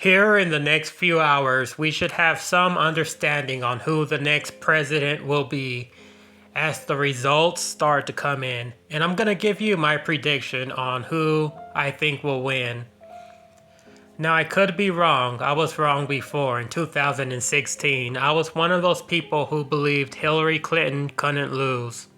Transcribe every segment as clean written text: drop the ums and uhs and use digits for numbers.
Here in the next few hours, we should have some understanding on who the next president will be as the results start to come in. And I'm going to give you my prediction on who I think will win. Now, I could be wrong. I was wrong before in 2016. I was one of those people who believed Hillary Clinton couldn't lose.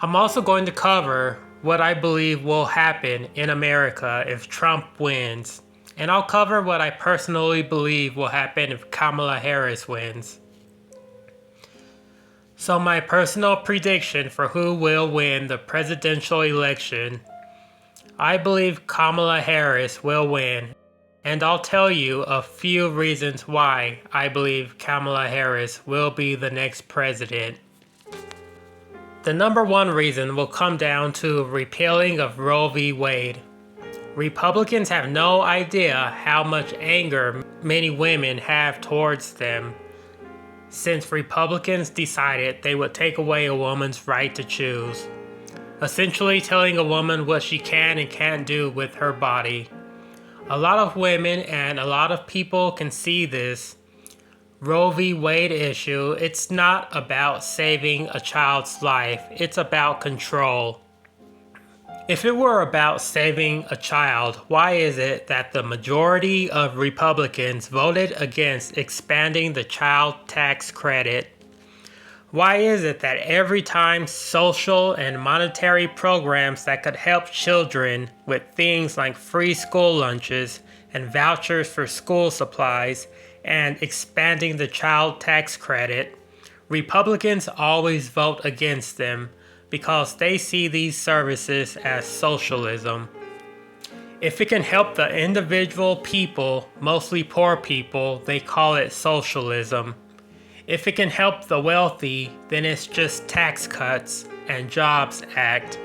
I'm also going to cover what I believe will happen in America if Trump wins. And I'll cover what I personally believe will happen if Kamala Harris wins. So my personal prediction for who will win the presidential election, I believe Kamala Harris will win. And I'll tell you a few reasons why I believe Kamala Harris will be the next president. The number one reason will come down to repealing of Roe v. Wade. Republicans have no idea how much anger many women have towards them since Republicans decided they would take away a woman's right to choose, essentially telling a woman what she can and can't do with her body. A lot of women and a lot of people can see this Roe v. Wade issue. It's not about saving a child's life, it's about control. If it were about saving a child, why is it that the majority of Republicans voted against expanding the child tax credit? Why is it that every time social and monetary programs that could help children with things like free school lunches and vouchers for school supplies and expanding the child tax credit, Republicans always vote against them because they see these services as socialism? If it can help the individual people, mostly poor people, they call it socialism. If it can help the wealthy, then it's just Tax Cuts and Jobs Act.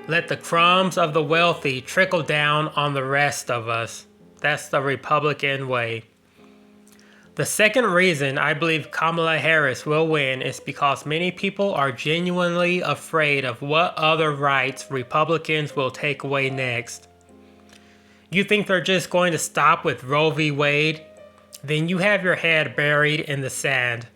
Let the crumbs of the wealthy trickle down on the rest of us. That's the Republican way. The second reason I believe Kamala Harris will win is because many people are genuinely afraid of what other rights Republicans will take away next. You think they're just going to stop with Roe v. Wade? Then you have your head buried in the sand.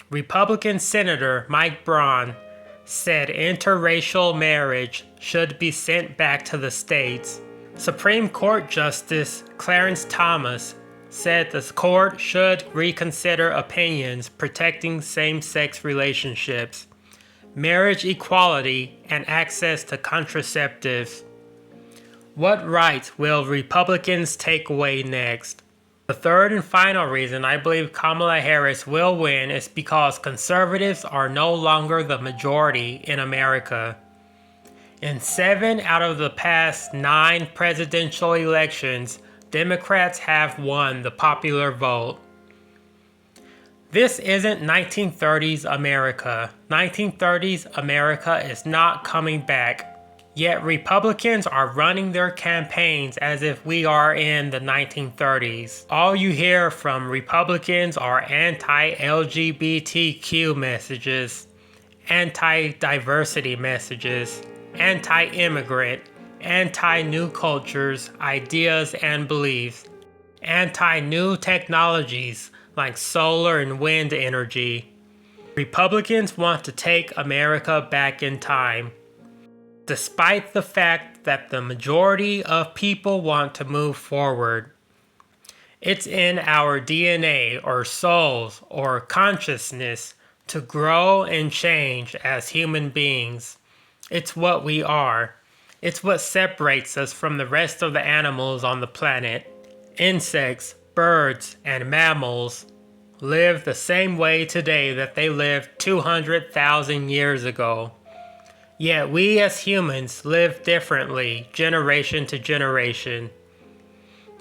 Republican Senator Mike Braun said interracial marriage should be sent back to the states. Supreme Court Justice Clarence Thomas said the court should reconsider opinions protecting same-sex relationships, marriage equality, and access to contraceptives. What rights will Republicans take away next? The third and final reason I believe Kamala Harris will win is because conservatives are no longer the majority in America. In 7 out of the past 9 presidential elections, Democrats have won the popular vote. This isn't 1930s America. 1930s America is not coming back. Yet Republicans are running their campaigns as if we are in the 1930s. All you hear from Republicans are anti-LGBTQ messages, anti-diversity messages, anti-immigrant, anti-new cultures, ideas, and beliefs, anti-new technologies like solar and wind energy. Republicans want to take America back in time. Despite the fact that the majority of people want to move forward. It's in our DNA or souls or consciousness to grow and change as human beings. It's what we are. It's what separates us from the rest of the animals on the planet. Insects, birds, and mammals live the same way today that they lived 200,000 years ago. Yet we as humans live differently, generation to generation.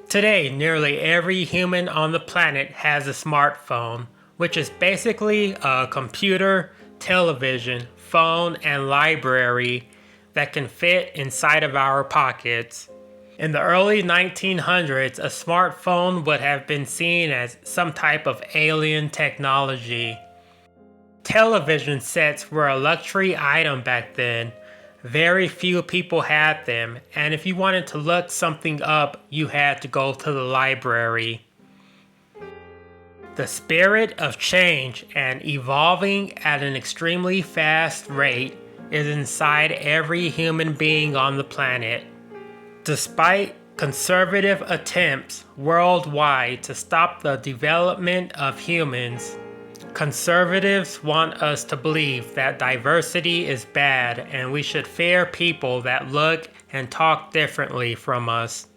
Today, nearly every human on the planet has a smartphone, which is basically a computer, television, phone, and library that can fit inside of our pockets. In the early 1900s, a smartphone would have been seen as some type of alien technology. Television sets were a luxury item back then. Very few people had them, and if you wanted to look something up, you had to go to the library. The spirit of change and evolving at an extremely fast rate is inside every human being on the planet. Despite conservative attempts worldwide to stop the development of humans, conservatives want us to believe that diversity is bad and we should fear people that look and talk differently from us.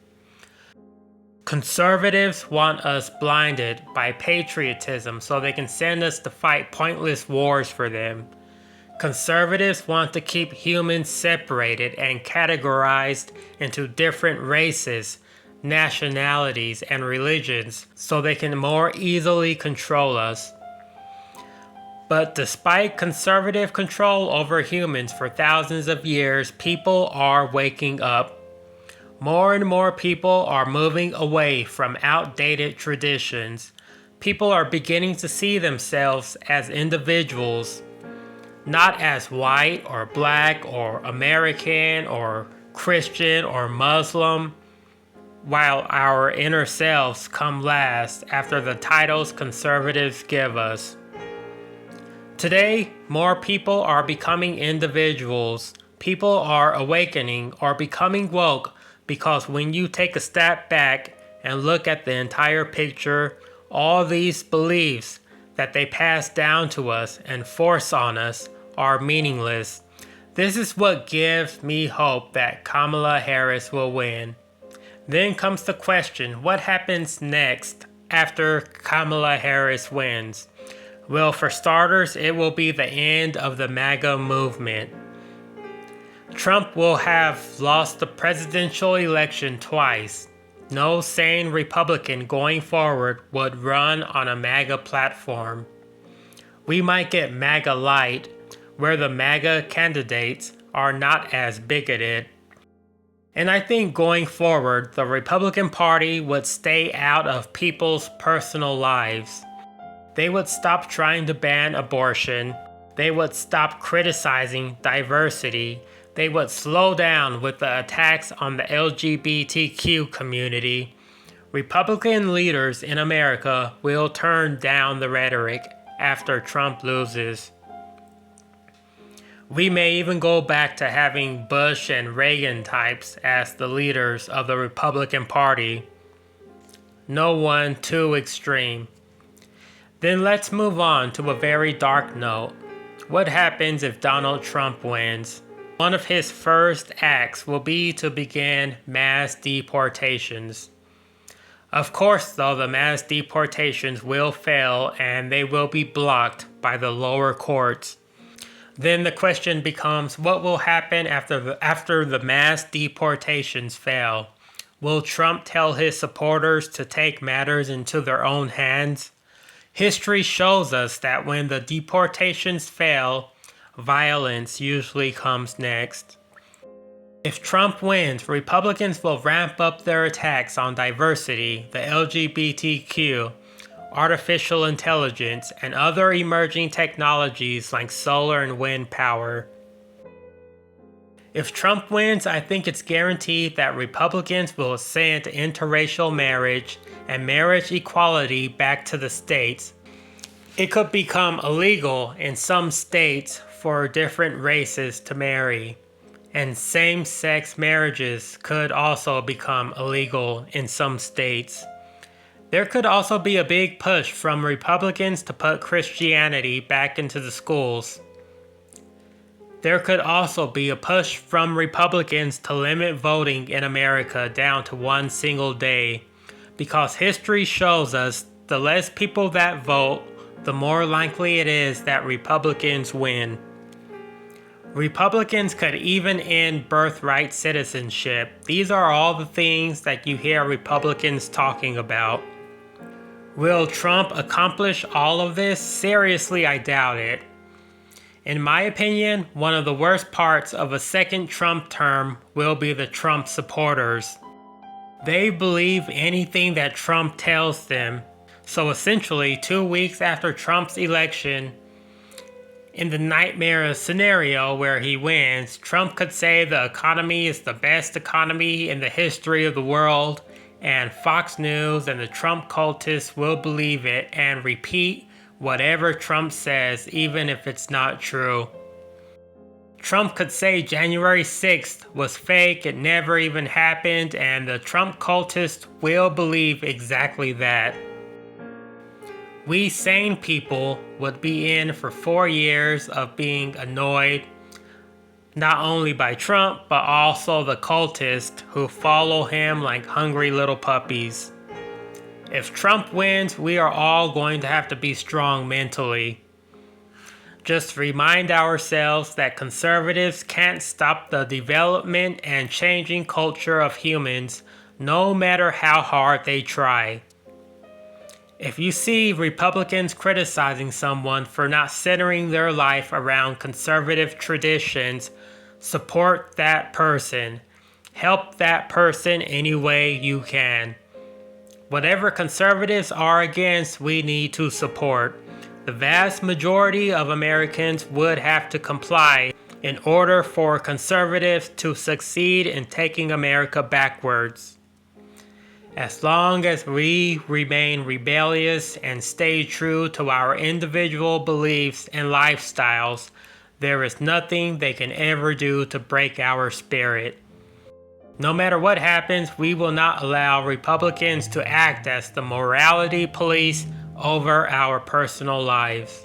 Conservatives want us blinded by patriotism so they can send us to fight pointless wars for them. Conservatives want to keep humans separated and categorized into different races, nationalities, and religions so they can more easily control us. But despite conservative control over humans for thousands of years, people are waking up. More and more people are moving away from outdated traditions. People are beginning to see themselves as individuals, not as white or black or American or Christian or Muslim, while our inner selves come last after the titles conservatives give us. Today, more people are becoming individuals. People are awakening or becoming woke because when you take a step back and look at the entire picture, all these beliefs that they pass down to us and force on us are meaningless. This is what gives me hope that Kamala Harris will win. Then comes the question, what happens next after Kamala Harris wins? Well, for starters, it will be the end of the MAGA movement. Trump will have lost the presidential election twice. No sane Republican going forward would run on a MAGA platform. We might get MAGA light, where the MAGA candidates are not as bigoted. And I think going forward, the Republican Party would stay out of people's personal lives. They would stop trying to ban abortion. They would stop criticizing diversity. They would slow down with the attacks on the LGBTQ community. Republican leaders in America will turn down the rhetoric after Trump loses. We may even go back to having Bush and Reagan types as the leaders of the Republican Party. No one too extreme. Then let's move on to a very dark note. What happens if Donald Trump wins? One of his first acts will be to begin mass deportations. Of course, though, the mass deportations will fail and they will be blocked by the lower courts. Then the question becomes, what will happen after the mass deportations fail? Will Trump tell his supporters to take matters into their own hands? History shows us that when the deportations fail, violence usually comes next. If Trump wins, Republicans will ramp up their attacks on diversity, the LGBTQ, artificial intelligence, and other emerging technologies like solar and wind power. If Trump wins, I think it's guaranteed that Republicans will send interracial marriage and marriage equality back to the states. It could become illegal in some states for different races to marry, and same-sex marriages could also become illegal in some states. There could also be a big push from Republicans to put Christianity back into the schools. There could also be a push from Republicans to limit voting in America down to one single day, because history shows us the less people that vote, the more likely it is that Republicans win. Republicans could even end birthright citizenship. These are all the things that you hear Republicans talking about. Will Trump accomplish all of this? Seriously, I doubt it. In my opinion, one of the worst parts of a second Trump term will be the Trump supporters. They believe anything that Trump tells them. So essentially, 2 weeks after Trump's election, In the nightmare scenario where he wins, Trump could say the economy is the best economy in the history of the world, and Fox News and the Trump cultists will believe it and repeat whatever Trump says, even if it's not true. Trump could say January 6th was fake, it never even happened, and the Trump cultists will believe exactly that. We sane people would be in for 4 years of being annoyed, not only by Trump, but also the cultists who follow him like hungry little puppies. If Trump wins, we are all going to have to be strong mentally. Just remind ourselves that conservatives can't stop the development and changing culture of humans, no matter how hard they try. If you see Republicans criticizing someone for not centering their life around conservative traditions, support that person. Help that person any way you can. Whatever conservatives are against, we need to support. The vast majority of Americans would have to comply in order for conservatives to succeed in taking America backwards. As long as we remain rebellious and stay true to our individual beliefs and lifestyles, there is nothing they can ever do to break our spirit. No matter what happens, we will not allow Republicans to act as the morality police over our personal lives.